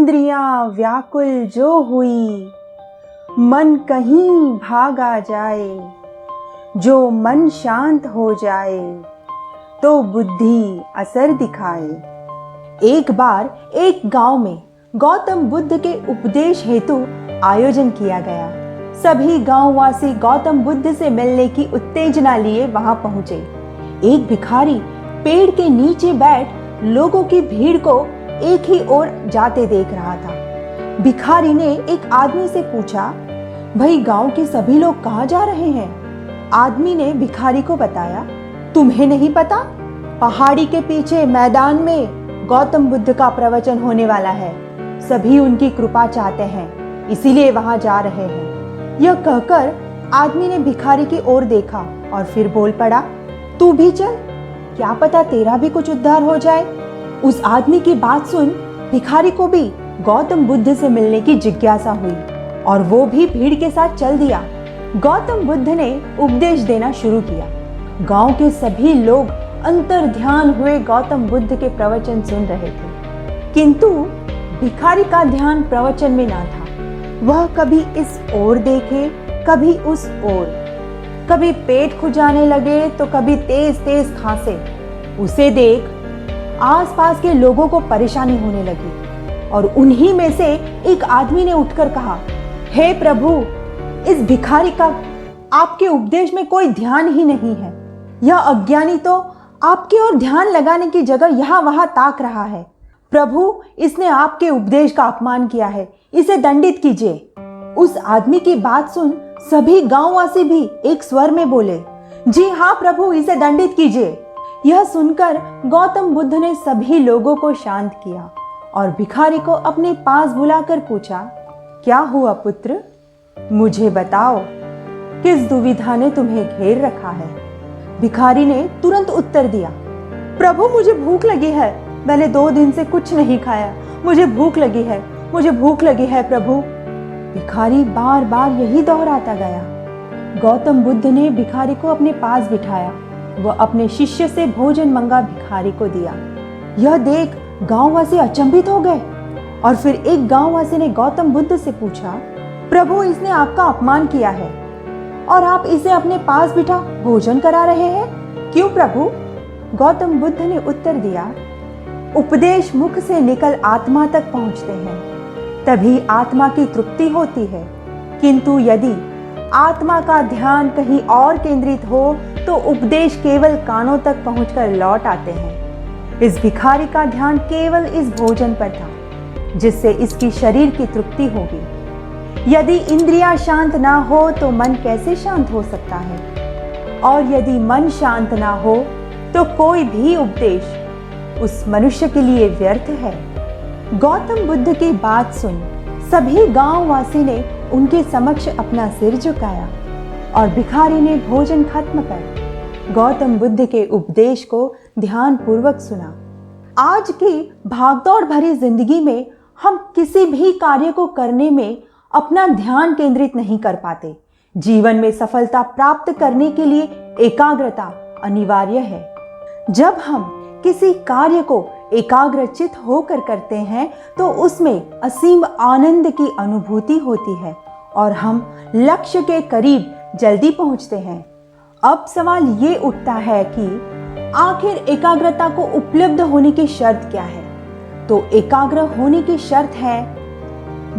इंद्रियां व्याकुल जो हुई, मन कहीं भागा जाए। जो मन शांत हो जाए तो बुद्धि असर दिखाए। एक बार एक गांव में गौतम बुद्ध के उपदेश हेतु आयोजन किया गया। सभी गांववासी गौतम बुद्ध से मिलने की उत्तेजना लिए वहां पहुंचे। एक भिखारी पेड़ के नीचे बैठ लोगों की भीड़ को एक ही ओर जाते देख रहा था। भिखारी ने एक आदमी से पूछा, भाई गांव के सभी लोग कहाँ जा रहे हैं? आदमी ने भिखारी को बताया, तुम्हें नहीं पता? पहाड़ी के पीछे मैदान में गौतम बुद्ध का प्रवचन होने वाला है। सभी उनकी कृपा चाहते हैं, इसीलिए वहां जा रहे हैं। यह कहकर आदमी ने भिखारी की ओर देखा और फिर बोल पड़ा, तू भी चल, क्या पता तेरा भी कुछ उद्धार हो जाए। उस आदमी की बात सुन भिखारी को भी गौतम बुद्ध से मिलने की जिज्ञासा हुई और वो भी भीड़ के साथ चल दिया। गौतम बुद्ध ने उपदेश देना शुरू किया। गांव के सभी लोग अंतर ध्यान हुए गौतम बुद्ध के प्रवचन सुन रहे थे, किंतु भिखारी का ध्यान प्रवचन में ना था। वह कभी इस ओर देखे, कभी उस ओर, कभी पेट खुजाने लगे तो कभी तेज तेज खांसे। उसे देख आसपास के लोगों को परेशानी होने लगी और उन्हीं में से एक आदमी ने उठकर कहा, हे प्रभु, इस भिखारी का आपके उपदेश में कोई ध्यान ही नहीं है। यह अज्ञानी तो आपकी ओर ध्यान लगाने की जगह यहाँ वहां ताक रहा है। प्रभु, इसने आपके उपदेश का अपमान किया है, इसे दंडित कीजिए। उस आदमी की बात सुन सभी गांववासी भी एक स्वर में बोले, जी हाँ प्रभु, इसे दंडित कीजिए। यह सुनकर गौतम बुद्ध ने सभी लोगों को शांत किया और भिखारी को अपने पास बुलाकर पूछा, क्या हुआ पुत्र? मुझे बताओ, किस दुविधा ने तुम्हें घेर रखा है? भिखारी ने तुरंत उत्तर दिया, प्रभु मुझे भूख लगी है, मैंने 2 दिन से कुछ नहीं खाया, मुझे भूख लगी है, मुझे भूख लगी है प्रभु। भिखारी बार बार यही दोहराता गया। गौतम बुद्ध ने भिखारी को अपने पास बिठाया। वह अपने शिष्य से भोजन मंगा भिखारी को दिया। यह देख गांववासी अचंभित हो गए और फिर एक गांववासी ने गौतम बुद्ध से पूछा, प्रभु, इसने आपका अपमान किया है और आप इसे अपने पास बिठा भोजन करा रहे हैं, क्यों प्रभु? गौतम बुद्ध ने उत्तर दिया, उपदेश मुख से निकल आत्मा तक पहुंचते हैं, तभी आत्मा की तृप्ति होती है, किंतु यदि आत्मा का ध्यान कहीं और केंद्रित हो तो उपदेश केवल कानों तक पहुंचकर लौट आते हैं। इस भिखारी का ध्यान केवल इस भोजन पर था, जिससे इसकी शरीर की तृप्ति होगी। यदि इंद्रियां शांत ना हो तो मन कैसे शांत हो सकता है? और यदि मन शांत ना हो तो कोई भी उपदेश उस मनुष्य के लिए व्यर्थ है। गौतम बुद्ध की बात सुन सभी गांववासी ने उनके समक्ष अपना सिर झुकाया और भिखारी ने भोजन खत्म कर गौतम बुद्ध के उपदेश को ध्यान पूर्वक सुना। आज की भागदौड़ भरी जिंदगी में हम किसी भी कार्य को करने में अपना ध्यान केंद्रित नहीं कर पाते। जीवन में सफलता प्राप्त करने के लिए एकाग्रता अनिवार्य है। जब हम किसी कार्य को एकाग्रचित होकर करते हैं तो उसमें असीम आनंद की अनुभूति होती है और हम लक्ष्य के करीब जल्दी पहुंचते हैं। अब सवाल ये उठता है कि आखिर एकाग्रता को उपलब्ध होने की शर्त क्या है? तो एकाग्र होने की शर्त है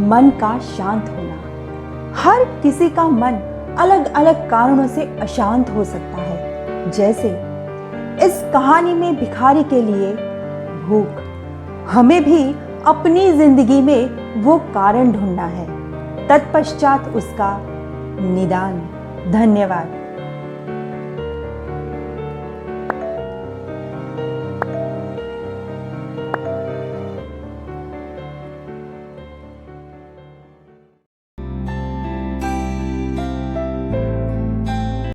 मन का शांत होना। हर किसी का मन अलग अलग कारणों से अशांत हो सकता है। जैसे इस कहानी में भिखारी के लिए भूख, हमें भी अपनी जिंदगी में वो कारण ढूंढना है, तत्पश्चात उसका निदान। धन्यवाद।